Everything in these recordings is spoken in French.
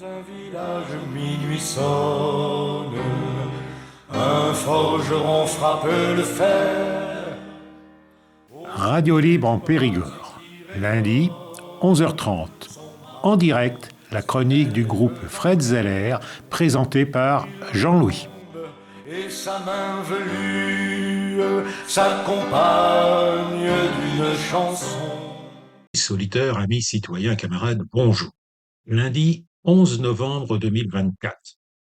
Un village minuit sonne, un forgeron frappe le fer. Radio Libre en Périgord. Lundi, 11h30. En direct, la chronique du groupe Fred Zeller, présentée par Jean-Louis. Et sa main velue s'accompagne d'une chanson. Auditeurs, amis, citoyens, camarades, bonjour. Lundi 11 novembre 2024.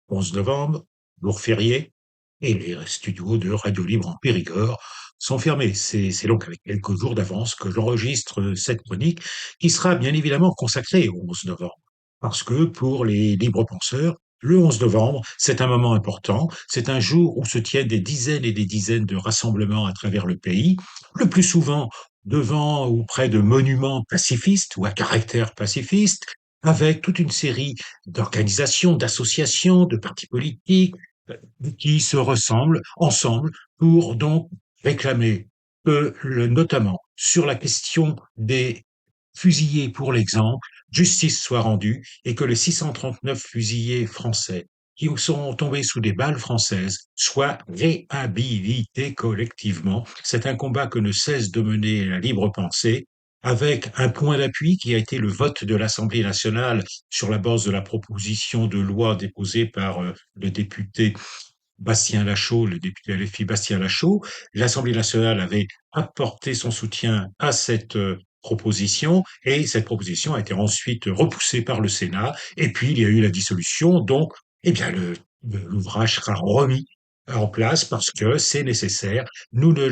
11 novembre, jour férié, et les studios de Radio Libre en Périgord sont fermés. C'est donc avec quelques jours d'avance que j'enregistre cette chronique qui sera bien évidemment consacrée au 11 novembre. Parce que pour les libres penseurs, le 11 novembre, c'est un moment important, c'est un jour où se tiennent des dizaines et des dizaines de rassemblements à travers le pays, le plus souvent devant ou près de monuments pacifistes ou à caractère pacifiste, avec toute une série d'organisations, d'associations, de partis politiques qui se ressemblent ensemble pour donc réclamer que, notamment sur la question des fusillés pour l'exemple, justice soit rendue et que les 639 fusillés français qui sont tombés sous des balles françaises soient réhabilités collectivement. C'est un combat que ne cesse de mener la libre pensée, avec un point d'appui qui a été le vote de l'Assemblée nationale sur la base de la proposition de loi déposée par le député Bastien Lachaud, le député LFI Bastien Lachaud. L'Assemblée nationale avait apporté son soutien à cette proposition et cette proposition a été ensuite repoussée par le Sénat et puis il y a eu la dissolution. Donc, eh bien, l'ouvrage sera remis en place parce que c'est nécessaire. Nous ne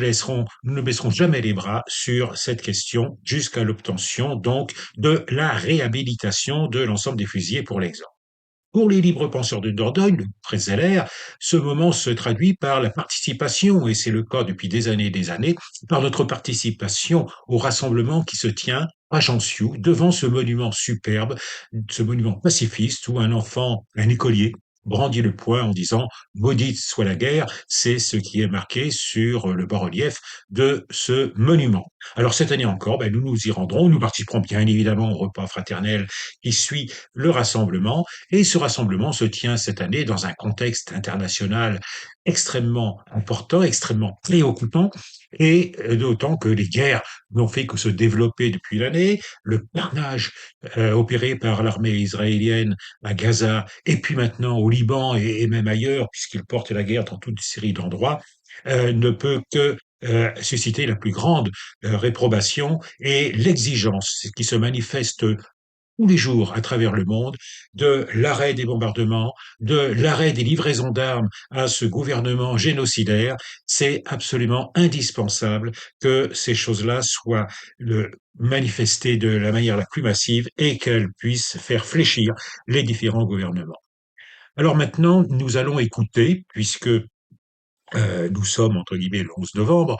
baisserons jamais les bras sur cette question jusqu'à l'obtention donc de la réhabilitation de l'ensemble des fusillés pour l'exemple. Pour les libres penseurs de Dordogne, le Fred, ce moment se traduit par la participation, et c'est le cas depuis des années, par notre participation au rassemblement qui se tient à Jansiou, devant ce monument superbe, ce monument pacifiste où un enfant, un écolier, brandit le poing en disant «Maudite soit la guerre», c'est ce qui est marqué sur le bas-relief de ce monument. Alors cette année encore, nous nous y rendrons, nous participerons bien évidemment au repas fraternel qui suit le rassemblement, et ce rassemblement se tient cette année dans un contexte international extrêmement important, extrêmement préoccupant, et d'autant que les guerres n'ont fait que se développer depuis l'année, le carnage opéré par l'armée israélienne à Gaza, et puis maintenant au Liban et même ailleurs, puisqu'il porte la guerre dans toute une série d'endroits, ne peut que susciter la plus grande réprobation et l'exigence qui se manifeste tous les jours à travers le monde, de l'arrêt des bombardements, de l'arrêt des livraisons d'armes à ce gouvernement génocidaire. C'est absolument indispensable que ces choses-là soient manifestées de la manière la plus massive et qu'elles puissent faire fléchir les différents gouvernements. Alors maintenant, nous allons écouter, puisque nous sommes entre guillemets le 11 novembre,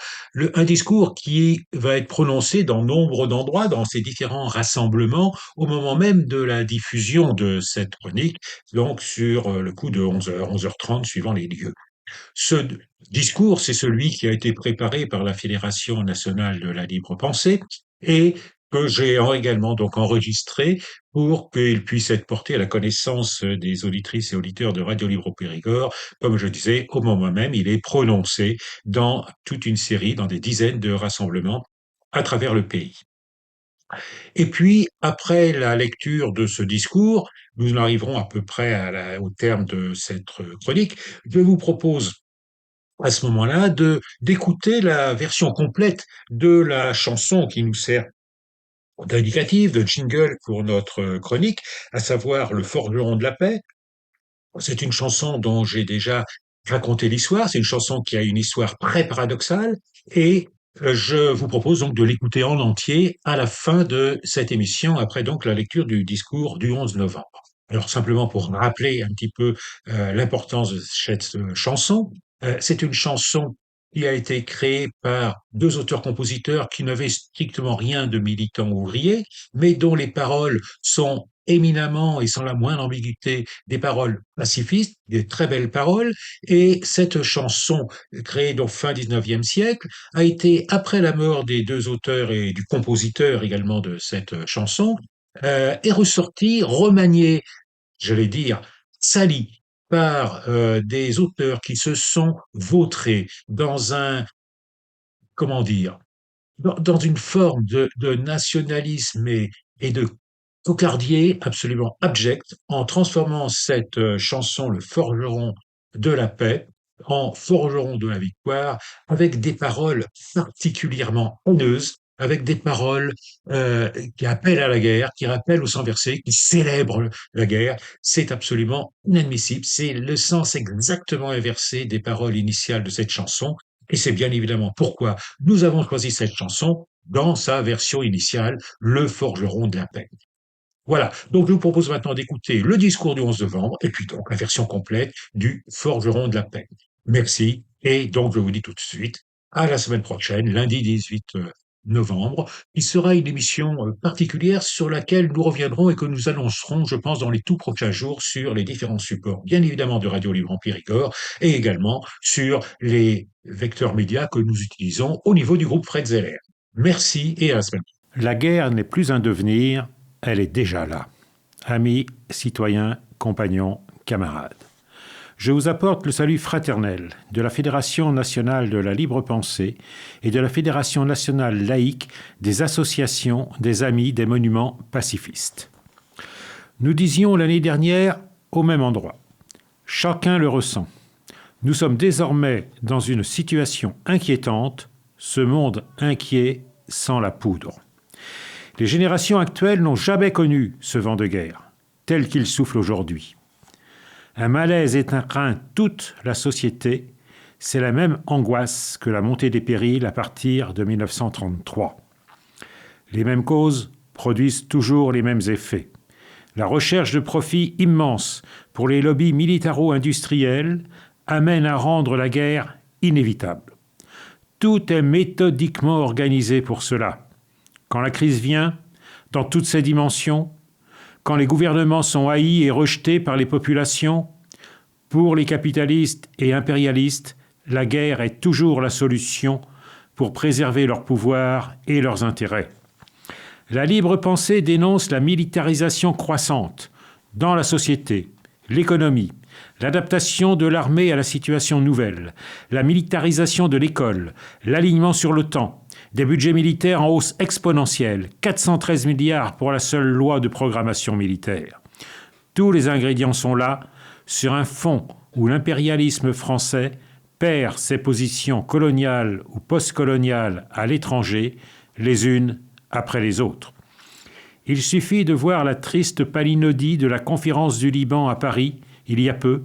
un discours qui va être prononcé dans nombre d'endroits, dans ces différents rassemblements, au moment même de la diffusion de cette chronique, donc sur le coup de 11h, 11h30, suivant les lieux. Ce discours, c'est celui qui a été préparé par la Fédération nationale de la libre pensée et que j'ai également donc enregistré pour qu'il puisse être porté à la connaissance des auditrices et auditeurs de Radio Libre au Périgord. Comme je disais, au moment même, il est prononcé dans toute une série, dans des dizaines de rassemblements à travers le pays. Et puis, après la lecture de ce discours, nous en arriverons à peu près au terme de cette chronique. Je vous propose à ce moment-là d'écouter la version complète de la chanson qui nous sert d'indicatif, de jingle pour notre chronique, à savoir Le Forgeron de la Paix. C'est une chanson dont j'ai déjà raconté l'histoire, c'est une chanson qui a une histoire très paradoxale et je vous propose donc de l'écouter en entier à la fin de cette émission, après donc la lecture du discours du 11 novembre. Alors simplement pour rappeler un petit peu l'importance de cette chanson, c'est une chanson qui a été créée par deux auteurs-compositeurs qui n'avaient strictement rien de militant ouvrier, mais dont les paroles sont éminemment et sans la moindre ambiguïté des paroles pacifistes, des très belles paroles, et cette chanson, créée donc fin 19e siècle, a été, après la mort des deux auteurs et du compositeur également de cette chanson, est ressortie, remaniée j'allais dire, sali par des auteurs qui se sont vautrés dans un, comment dire, dans une forme de nationalisme et de cocardier absolument abject en transformant cette chanson, le forgeron de la paix, en forgeron de la victoire, avec des paroles particulièrement haineuses, avec des paroles qui appellent à la guerre, qui rappellent au sang versé, qui célèbrent la guerre. C'est absolument inadmissible. C'est le sens exactement inversé des paroles initiales de cette chanson. Et c'est bien évidemment pourquoi nous avons choisi cette chanson dans sa version initiale, Le forgeron de la paix. Voilà, donc je vous propose maintenant d'écouter le discours du 11 novembre et puis donc la version complète du forgeron de la paix. Merci, et donc je vous dis tout de suite à la semaine prochaine, lundi 18 novembre, qui sera une émission particulière sur laquelle nous reviendrons et que nous annoncerons, je pense, dans les tout prochains jours sur les différents supports, bien évidemment de Radio Libre en Périgord et également sur les vecteurs médias que nous utilisons au niveau du groupe Fred Zeller. Merci et à la semaine prochaine. La guerre n'est plus un devenir, elle est déjà là. Amis, citoyens, compagnons, camarades. Je vous apporte le salut fraternel de la Fédération nationale de la libre pensée et de la Fédération nationale laïque des associations des amis des monuments pacifistes. Nous disions l'année dernière au même endroit. Chacun le ressent. Nous sommes désormais dans une situation inquiétante, ce monde inquiet sans la poudre. Les générations actuelles n'ont jamais connu ce vent de guerre, tel qu'il souffle aujourd'hui. Un malaise étreint toute la société, c'est la même angoisse que la montée des périls à partir de 1933. Les mêmes causes produisent toujours les mêmes effets. La recherche de profits immenses pour les lobbies militaro-industriels amène à rendre la guerre inévitable. Tout est méthodiquement organisé pour cela. Quand la crise vient, dans toutes ses dimensions, quand les gouvernements sont haïs et rejetés par les populations, pour les capitalistes et impérialistes, la guerre est toujours la solution pour préserver leur pouvoir et leurs intérêts. La libre pensée dénonce la militarisation croissante dans la société, l'économie, l'adaptation de l'armée à la situation nouvelle, la militarisation de l'école, l'alignement sur l'OTAN, des budgets militaires en hausse exponentielle, 413 milliards pour la seule loi de programmation militaire. Tous les ingrédients sont là, sur un fond où l'impérialisme français perd ses positions coloniales ou postcoloniales à l'étranger, les unes après les autres. Il suffit de voir la triste palinodie de la conférence du Liban à Paris, il y a peu,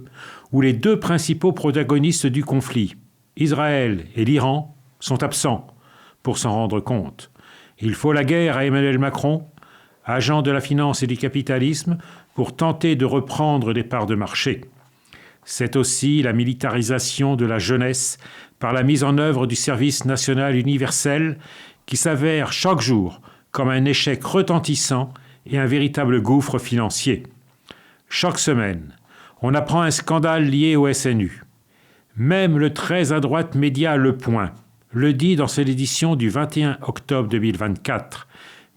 où les deux principaux protagonistes du conflit, Israël et l'Iran, sont absents pour s'en rendre compte. Il faut la guerre à Emmanuel Macron, agent de la finance et du capitalisme, pour tenter de reprendre des parts de marché. C'est aussi la militarisation de la jeunesse par la mise en œuvre du service national universel qui s'avère chaque jour comme un échec retentissant et un véritable gouffre financier. Chaque semaine, on apprend un scandale lié au SNU. Même le très à droite média Le Point le dit dans cette édition du 21 octobre 2024.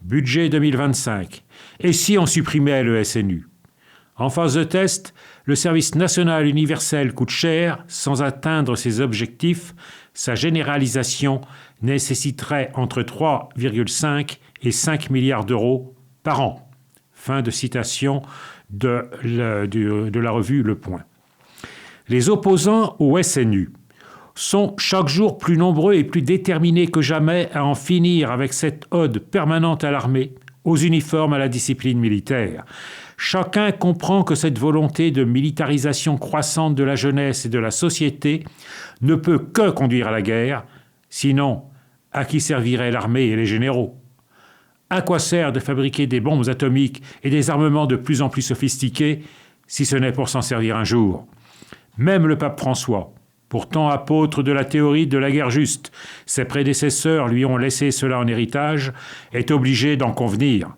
Budget 2025. Et si on supprimait le SNU ? En phase de test, le service national universel coûte cher sans atteindre ses objectifs. Sa généralisation nécessiterait entre 3,5 et 5 milliards d'euros par an. Fin de citation de la revue Le Point. Les opposants au SNU sont chaque jour plus nombreux et plus déterminés que jamais à en finir avec cette ode permanente à l'armée, aux uniformes, à la discipline militaire. Chacun comprend que cette volonté de militarisation croissante de la jeunesse et de la société ne peut que conduire à la guerre, sinon à qui servirait l'armée et les généraux ? À quoi sert de fabriquer des bombes atomiques et des armements de plus en plus sophistiqués, si ce n'est pour s'en servir un jour ? Même le pape François, pourtant apôtre de la théorie de la guerre juste, ses prédécesseurs lui ont laissé cela en héritage, est obligé d'en convenir.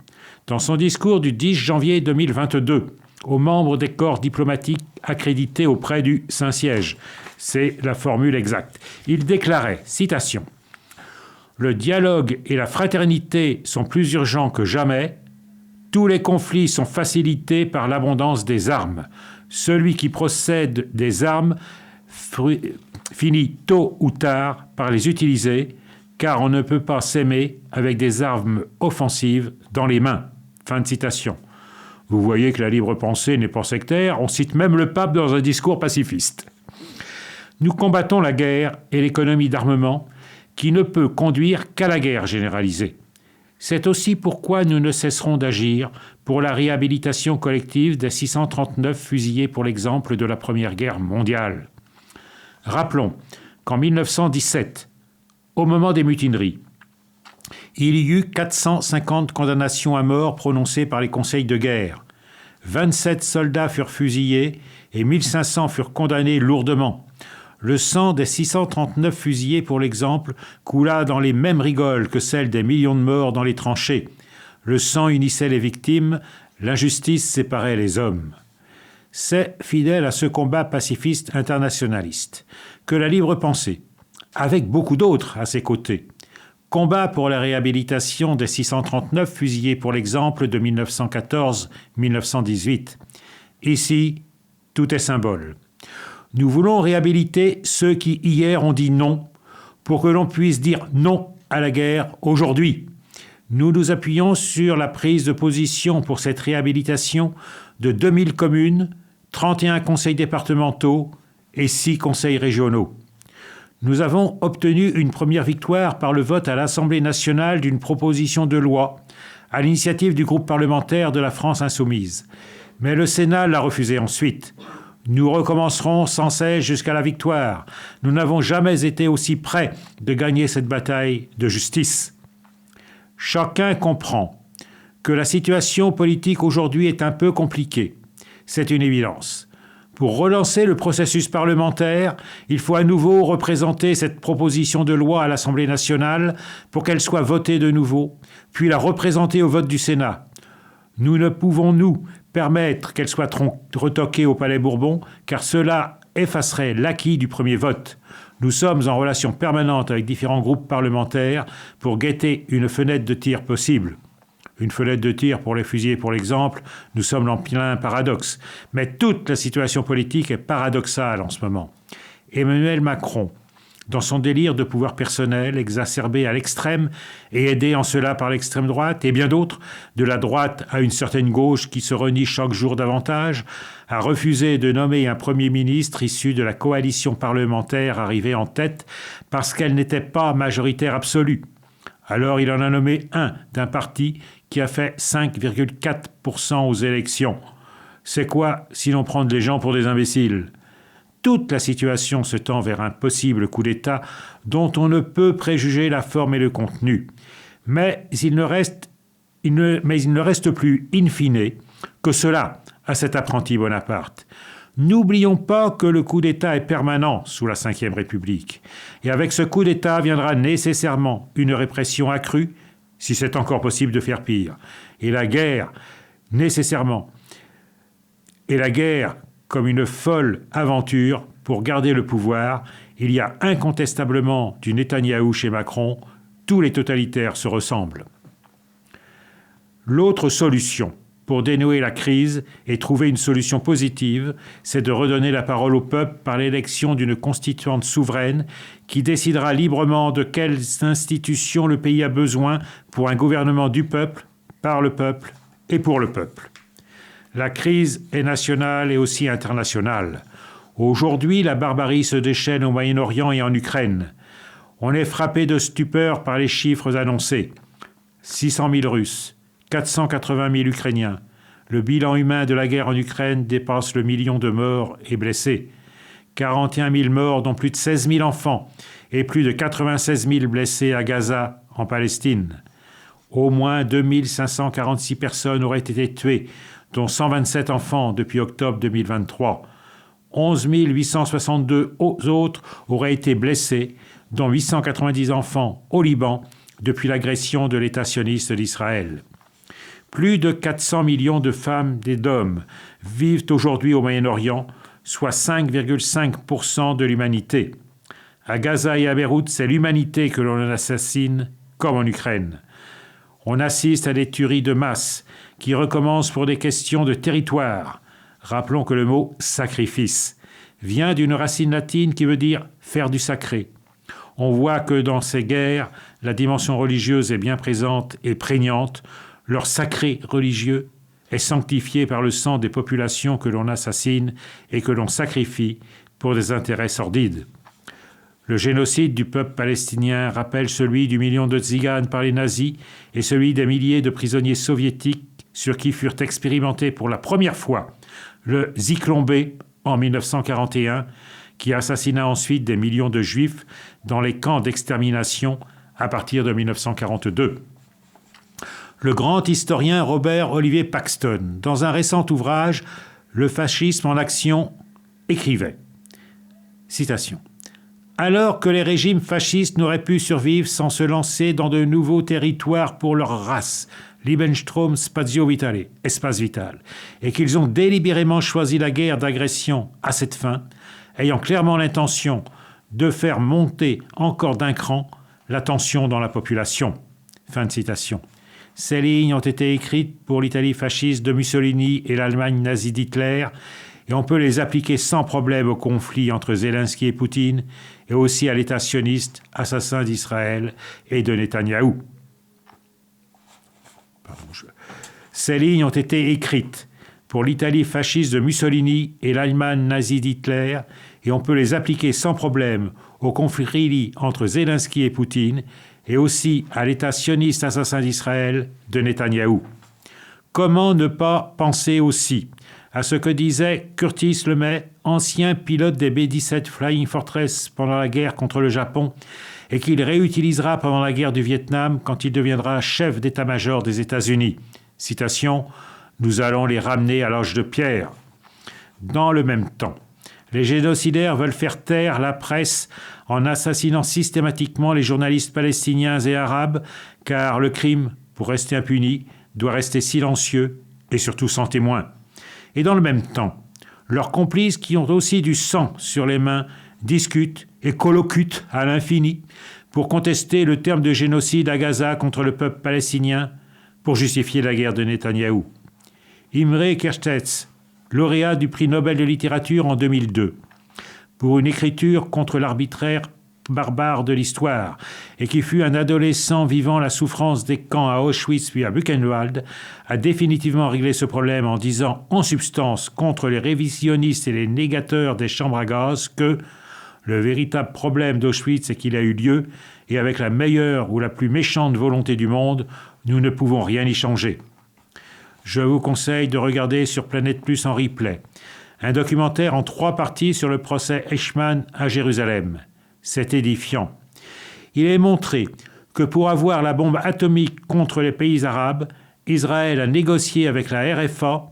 Dans son discours du 10 janvier 2022, aux membres des corps diplomatiques accrédités auprès du Saint-Siège, c'est la formule exacte, il déclarait, citation, « Le dialogue et la fraternité sont plus urgents que jamais. Tous les conflits sont facilités par l'abondance des armes. Celui qui possède des armes finit tôt ou tard par les utiliser, car on ne peut pas s'aimer avec des armes offensives dans les mains. » Fin de citation. Vous voyez que la libre pensée n'est pas sectaire, on cite même le pape dans un discours pacifiste. Nous combattons la guerre et l'économie d'armement qui ne peut conduire qu'à la guerre généralisée. C'est aussi pourquoi nous ne cesserons d'agir pour la réhabilitation collective des 639 fusillés pour l'exemple de la Première Guerre mondiale. Rappelons qu'en 1917, au moment des mutineries, il y eut 450 condamnations à mort prononcées par les conseils de guerre. 27 soldats furent fusillés et 1500 furent condamnés lourdement. Le sang des 639 fusillés, pour l'exemple, coula dans les mêmes rigoles que celle des millions de morts dans les tranchées. Le sang unissait les victimes, l'injustice séparait les hommes. C'est fidèle à ce combat pacifiste internationaliste que la libre pensée, avec beaucoup d'autres à ses côtés, combat pour la réhabilitation des 639 fusillés pour l'exemple de 1914-1918. Ici, tout est symbole. Nous voulons réhabiliter ceux qui hier ont dit non pour que l'on puisse dire non à la guerre aujourd'hui. Nous nous appuyons sur la prise de position pour cette réhabilitation de 2000 communes, 31 conseils départementaux et 6 conseils régionaux. Nous avons obtenu une première victoire par le vote à l'Assemblée nationale d'une proposition de loi à l'initiative du groupe parlementaire de la France insoumise. Mais le Sénat l'a refusée ensuite. Nous recommencerons sans cesse jusqu'à la victoire. Nous n'avons jamais été aussi près de gagner cette bataille de justice. Chacun comprend que la situation politique aujourd'hui est un peu compliquée. C'est une évidence. Pour relancer le processus parlementaire, il faut à nouveau représenter cette proposition de loi à l'Assemblée nationale pour qu'elle soit votée de nouveau, puis la représenter au vote du Sénat. Nous ne pouvons, nous, permettre qu'elle soit retoquée au Palais Bourbon, car cela effacerait l'acquis du premier vote. Nous sommes en relation permanente avec différents groupes parlementaires pour guetter une fenêtre de tir possible. Une fenêtre de tir pour les fusillés, pour l'exemple, nous sommes en plein paradoxe. Mais toute la situation politique est paradoxale en ce moment. Emmanuel Macron, dans son délire de pouvoir personnel, exacerbé à l'extrême et aidé en cela par l'extrême droite, et bien d'autres, de la droite à une certaine gauche qui se renie chaque jour davantage, a refusé de nommer un Premier ministre issu de la coalition parlementaire arrivée en tête parce qu'elle n'était pas majoritaire absolue. Alors il en a nommé un d'un parti qui a fait 5,4% aux élections. C'est quoi sinon prendre les gens pour des imbéciles ? Toute la situation se tend vers un possible coup d'État dont on ne peut préjuger la forme et le contenu. Mais il ne reste plus, in fine, que cela à cet apprenti Bonaparte. N'oublions pas que le coup d'État est permanent sous la Ve République. Et avec ce coup d'État viendra nécessairement une répression accrue, si c'est encore possible de faire pire. Et la guerre, nécessairement. Et la guerre comme une folle aventure pour garder le pouvoir. Il y a incontestablement du Netanyahou chez Macron. Tous les totalitaires se ressemblent. L'autre solution pour dénouer la crise et trouver une solution positive, c'est de redonner la parole au peuple par l'élection d'une constituante souveraine qui décidera librement de quelles institutions le pays a besoin pour un gouvernement du peuple, par le peuple et pour le peuple. La crise est nationale et aussi internationale. Aujourd'hui, la barbarie se déchaîne au Moyen-Orient et en Ukraine. On est frappé de stupeur par les chiffres annoncés. 600 000 Russes, 480 000 Ukrainiens. Le bilan humain de la guerre en Ukraine dépasse le million de morts et blessés. 41 000 morts, dont plus de 16 000 enfants, et plus de 96 000 blessés à Gaza, en Palestine. Au moins 2 546 personnes auraient été tuées, dont 127 enfants depuis octobre 2023. 11 862 autres auraient été blessés, dont 890 enfants au Liban, depuis l'agression de l'État sioniste d'Israël. Plus de 400 millions de femmes et d'hommes vivent aujourd'hui au Moyen-Orient, soit 5,5% de l'humanité. À Gaza et à Beyrouth, c'est l'humanité que l'on assassine, comme en Ukraine. On assiste à des tueries de masse qui recommencent pour des questions de territoire. Rappelons que le mot « sacrifice » vient d'une racine latine qui veut dire « faire du sacré ». On voit que dans ces guerres, la dimension religieuse est bien présente et prégnante. Leur sacré religieux est sanctifié par le sang des populations que l'on assassine et que l'on sacrifie pour des intérêts sordides. Le génocide du peuple palestinien rappelle celui du million de tziganes par les nazis et celui des milliers de prisonniers soviétiques sur qui furent expérimentés pour la première fois le Zyklon B en 1941, qui assassina ensuite des millions de juifs dans les camps d'extermination à partir de 1942. Le grand historien Robert Olivier Paxton, dans un récent ouvrage « Le fascisme en action », écrivait, citation, « Alors que les régimes fascistes n'auraient pu survivre sans se lancer dans de nouveaux territoires pour leur race, Lebensraum Spatio Vitale, espace vital, et qu'ils ont délibérément choisi la guerre d'agression à cette fin, ayant clairement l'intention de faire monter encore d'un cran la tension dans la population. » Fin de citation. Ces lignes ont été écrites pour l'Italie fasciste de Mussolini et l'Allemagne nazie d'Hitler, et on peut les appliquer sans problème au conflit entre Zelensky et Poutine, et aussi à l'État sioniste, assassin d'Israël et de Netanyahou. Ces lignes ont été écrites pour l'Italie fasciste de Mussolini et l'Allemagne nazie d'Hitler, et on peut les appliquer sans problème au conflit entre Zelensky et Poutine, et aussi à l'État sioniste assassin d'Israël de Netanyahou. Comment ne pas penser aussi à ce que disait Curtis LeMay, ancien pilote des B-17 Flying Fortress pendant la guerre contre le Japon, et qu'il réutilisera pendant la guerre du Vietnam quand il deviendra chef d'état-major des États-Unis. Citation, « Nous allons les ramener à l'âge de pierre ». Dans le même temps, les génocidaires veulent faire taire la presse en assassinant systématiquement les journalistes palestiniens et arabes, car le crime, pour rester impuni, doit rester silencieux et surtout sans témoin. Et dans le même temps, leurs complices qui ont aussi du sang sur les mains discutent et collocutent à l'infini pour contester le terme de génocide à Gaza contre le peuple palestinien pour justifier la guerre de Netanyahou. Imre Kertész, lauréat du prix Nobel de littérature en 2002, pour une écriture contre l'arbitraire barbare de l'histoire, et qui fut un adolescent vivant la souffrance des camps à Auschwitz puis à Buchenwald, a définitivement réglé ce problème en disant en substance contre les révisionnistes et les négateurs des chambres à gaz que le véritable problème d'Auschwitz est qu'il a eu lieu, et avec la meilleure ou la plus méchante volonté du monde, nous ne pouvons rien y changer. Je vous conseille de regarder sur Planète Plus en replay un documentaire en 3 parties sur le procès Eichmann à Jérusalem. C'est édifiant. Il est montré que pour avoir la bombe atomique contre les pays arabes, Israël a négocié avec la RFA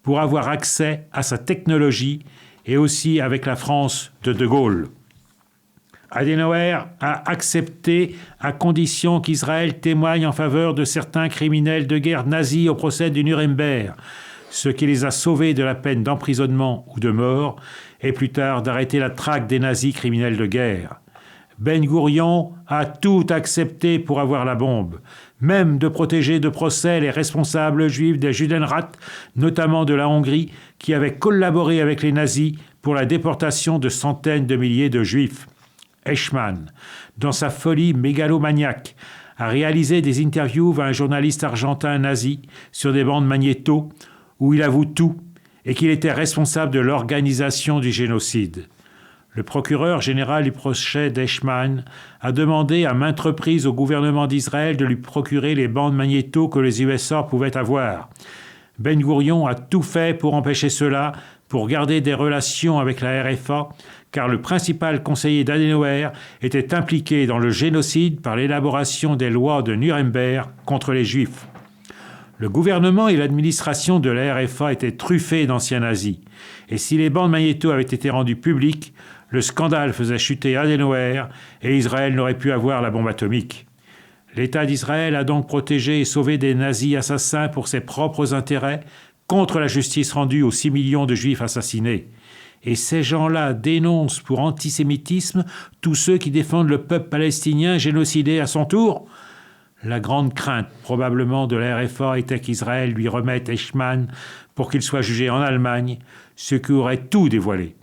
pour avoir accès à sa technologie et aussi avec la France de Gaulle. Adenauer a accepté à condition qu'Israël témoigne en faveur de certains criminels de guerre nazis au procès de Nuremberg, ce qui les a sauvés de la peine d'emprisonnement ou de mort, et plus tard d'arrêter la traque des nazis criminels de guerre. Ben Gourion a tout accepté pour avoir la bombe, même de protéger de procès les responsables juifs des Judenrat, notamment de la Hongrie, qui avaient collaboré avec les nazis pour la déportation de centaines de milliers de juifs. Eichmann, dans sa folie mégalomaniaque, a réalisé des interviews à un journaliste argentin nazi sur des bandes magnéto où il avoue tout et qu'il était responsable de l'organisation du génocide. Le procureur général du procès d'Eichmann a demandé à maintes reprises au gouvernement d'Israël de lui procurer les bandes magnéto que les USA pouvaient avoir. Ben Gourion a tout fait pour empêcher cela, pour garder des relations avec la RFA, car le principal conseiller d'Adenauer était impliqué dans le génocide par l'élaboration des lois de Nuremberg contre les Juifs. Le gouvernement et l'administration de la RFA étaient truffés d'anciens nazis, et si les bandes magnéto avaient été rendues publiques, le scandale faisait chuter Adenauer et Israël n'aurait pu avoir la bombe atomique. L'État d'Israël a donc protégé et sauvé des nazis assassins pour ses propres intérêts, contre la justice rendue aux 6 millions de juifs assassinés. Et ces gens-là dénoncent pour antisémitisme tous ceux qui défendent le peuple palestinien génocidé à son tour. La grande crainte, probablement de la RFA, était qu'Israël lui remette Eichmann pour qu'il soit jugé en Allemagne, ce qui aurait tout dévoilé.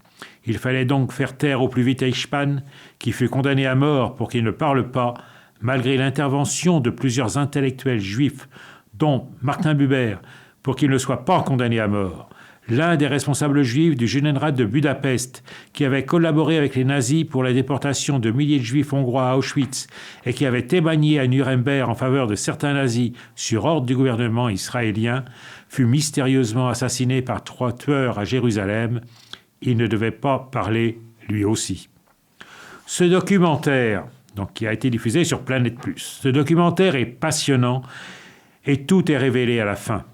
Il fallait donc faire taire au plus vite Eichmann, qui fut condamné à mort pour qu'il ne parle pas, malgré l'intervention de plusieurs intellectuels juifs, dont Martin Buber, pour qu'il ne soit pas condamné à mort. L'un des responsables juifs du Judenrat de Budapest, qui avait collaboré avec les nazis pour la déportation de milliers de juifs hongrois à Auschwitz et qui avait témoigné à Nuremberg en faveur de certains nazis sur ordre du gouvernement israélien, fut mystérieusement assassiné par 3 tueurs à Jérusalem. Il ne devait pas parler lui aussi. Ce documentaire, donc, qui a été diffusé sur Planète Plus, ce documentaire est passionnant et tout est révélé à la fin.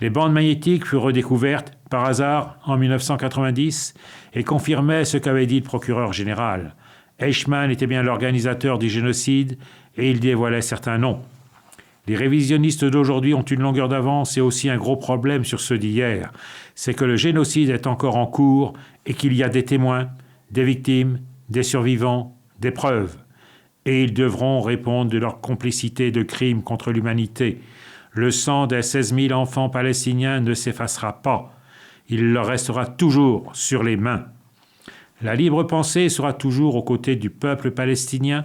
Les bandes magnétiques furent redécouvertes par hasard en 1990 et confirmaient ce qu'avait dit le procureur général. Eichmann était bien l'organisateur du génocide et il dévoilait certains noms. Les révisionnistes d'aujourd'hui ont une longueur d'avance et aussi un gros problème sur ceux d'hier. C'est que le génocide est encore en cours et qu'il y a des témoins, des victimes, des survivants, des preuves. Et ils devront répondre de leur complicité de crimes contre l'humanité. Le sang des 16 000 enfants palestiniens ne s'effacera pas. Il leur restera toujours sur les mains. La libre pensée sera toujours aux côtés du peuple palestinien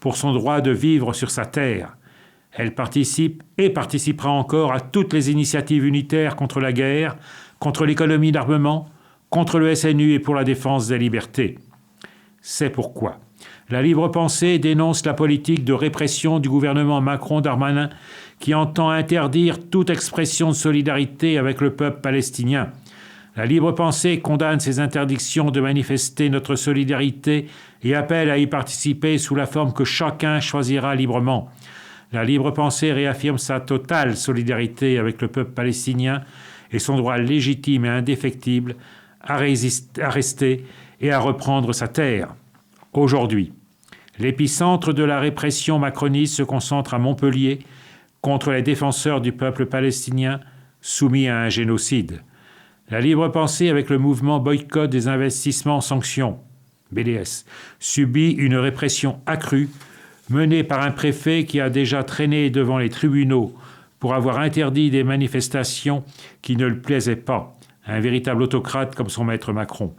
pour son droit de vivre sur sa terre. Elle participe et participera encore à toutes les initiatives unitaires contre la guerre, contre l'économie d'armement, contre le SNU et pour la défense des libertés. C'est pourquoi la libre pensée dénonce la politique de répression du gouvernement Macron-Darmanin qui entend interdire toute expression de solidarité avec le peuple palestinien. La libre pensée condamne ces interdictions de manifester notre solidarité et appelle à y participer sous la forme que chacun choisira librement. La libre pensée réaffirme sa totale solidarité avec le peuple palestinien et son droit légitime et indéfectible à rester et à reprendre sa terre. Aujourd'hui, l'épicentre de la répression macroniste se concentre à Montpellier contre les défenseurs du peuple palestinien soumis à un génocide. La libre pensée avec le mouvement boycott des investissements sanctions, BDS, subit une répression accrue menée par un préfet qui a déjà traîné devant les tribunaux pour avoir interdit des manifestations qui ne lui plaisaient pas, un véritable autocrate comme son maître Macron.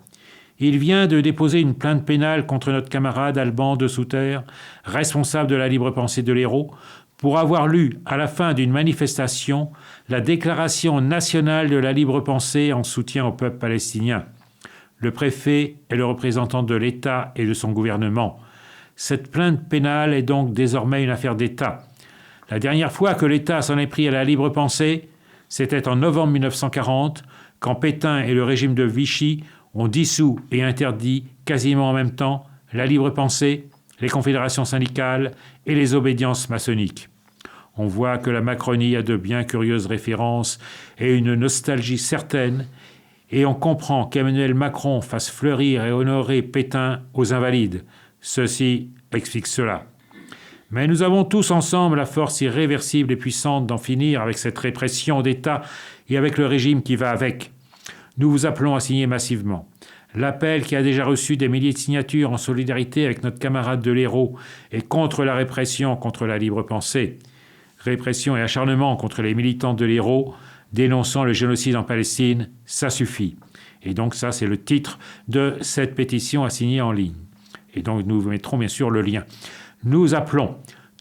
Il vient de déposer une plainte pénale contre notre camarade Alban de Souter, responsable de la libre pensée de l'Hérault, pour avoir lu, à la fin d'une manifestation, la déclaration nationale de la libre pensée en soutien au peuple palestinien. Le préfet est le représentant de l'État et de son gouvernement. Cette plainte pénale est donc désormais une affaire d'État. La dernière fois que l'État s'en est pris à la libre pensée, c'était en novembre 1940, quand Pétain et le régime de Vichy ont dissous et interdit quasiment en même temps la libre pensée, les confédérations syndicales et les obédiences maçonniques. On voit que la Macronie a de bien curieuses références et une nostalgie certaine, et on comprend qu'Emmanuel Macron fasse fleurir et honorer Pétain aux Invalides. Ceci explique cela. Mais nous avons tous ensemble la force irréversible et puissante d'en finir avec cette répression d'État et avec le régime qui va avec. Nous vous appelons à signer massivement. L'appel qui a déjà reçu des milliers de signatures en solidarité avec notre camarade de l'Hérault et contre la répression contre la libre pensée. Répression et acharnement contre les militants de l'Hérault, dénonçant le génocide en Palestine, ça suffit. Et donc ça, c'est le titre de cette pétition à signer en ligne. Et donc nous vous mettrons bien sûr le lien. Nous appelons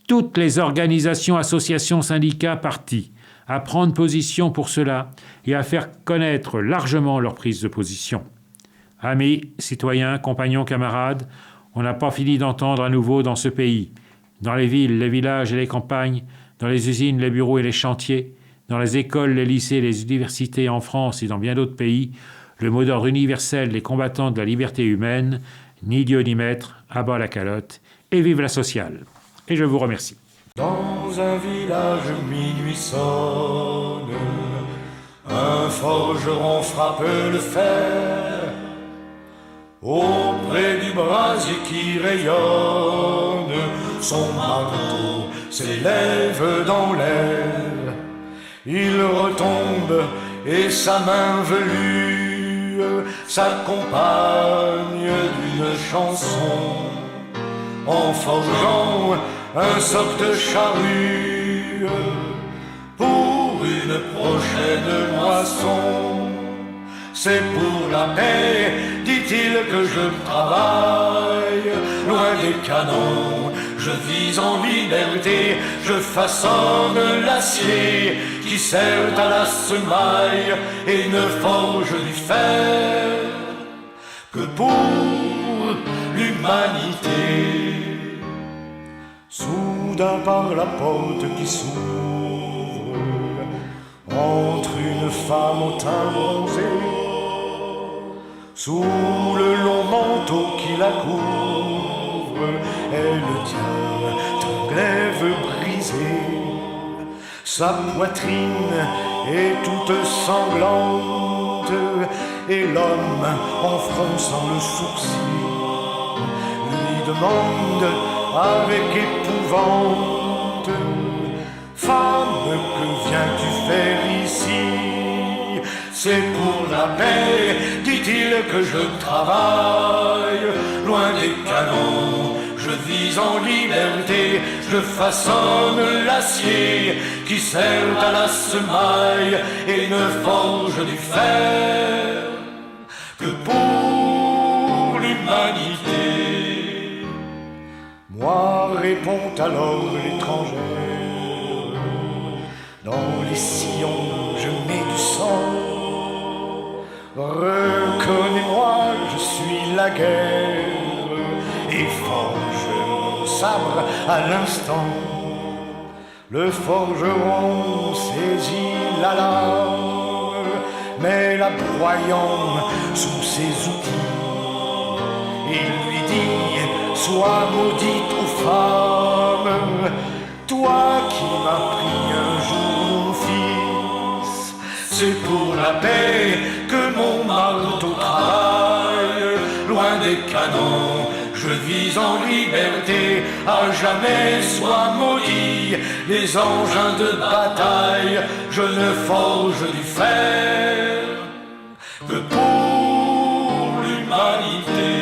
toutes les organisations, associations, syndicats, partis à prendre position pour cela et à faire connaître largement leur prise de position. Amis, citoyens, compagnons, camarades, on n'a pas fini d'entendre à nouveau dans ce pays, dans les villes, les villages et les campagnes, dans les usines, les bureaux et les chantiers, dans les écoles, les lycées, les universités en France et dans bien d'autres pays, le mot d'ordre universel des combattants de la liberté humaine, ni Dieu ni maître, à bas la calotte, et vive la sociale. Et je vous remercie. Dans un village minuit sonne, un forgeron frappe le fer. Auprès du brasier qui rayonne, son marteau s'élève dans l'air. Il retombe et sa main velue s'accompagne d'une chanson. En forgeant un soc de charrue pour une prochaine moisson. C'est pour la paix, dit-il, que je travaille, loin des canons. Je vis en liberté, je façonne l'acier qui sert à la semaille et ne forge du fer que pour l'humanité. Soudain par la porte qui s'ouvre, entre une femme au teint bronzé, sous le long manteau qui la couvre, elle tient un glaive brisé. Sa poitrine est toute sanglante, et l'homme, en fronçant le sourcil, lui demande avec épouvante: femme, que viens-tu faire ici? C'est pour la paix, dit-il, que je travaille, loin des canons. Je vis en liberté, je façonne l'acier qui sert à la semaille et ne forge du fer que pour l'humanité. Moi, répond alors l'étrangère, dans les sillons je mets du sang. Reconnais-moi, je suis la guerre et forge mon sabre à l'instant. Le forgeron saisit la lame, mais la broyant sous ses outils, il lui dit: sois maudite, ô femme, toi qui m'as pris un jour mon fils. C'est pour la paix que mon marteau travaille, loin des canons. Je vis en liberté, à jamais soient maudits les engins de bataille. Je ne forge du fer que pour l'humanité.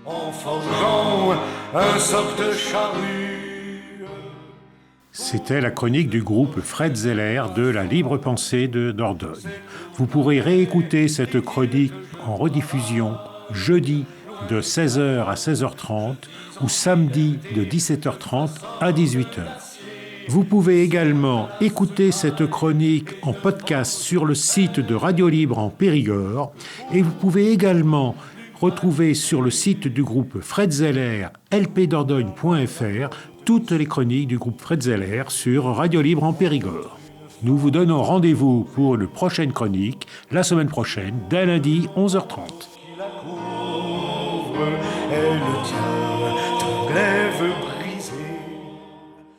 En forgeant un soc de charrue. C'était la chronique du groupe Fred Zeller de la Libre Pensée de Dordogne. Vous pourrez réécouter cette chronique en rediffusion jeudi de 16h à 16h30 ou samedi de 17h30 à 18h. Vous pouvez également écouter cette chronique en podcast sur le site de Radio Libre en Périgord et vous pouvez également retrouver sur le site du groupe Fred Zeller, lpdordogne.fr, toutes les chroniques du groupe Fred Zeller sur Radio Libre en Périgord. Nous vous donnons rendez-vous pour une prochaine chronique la semaine prochaine, dès lundi 11h30. Elle tient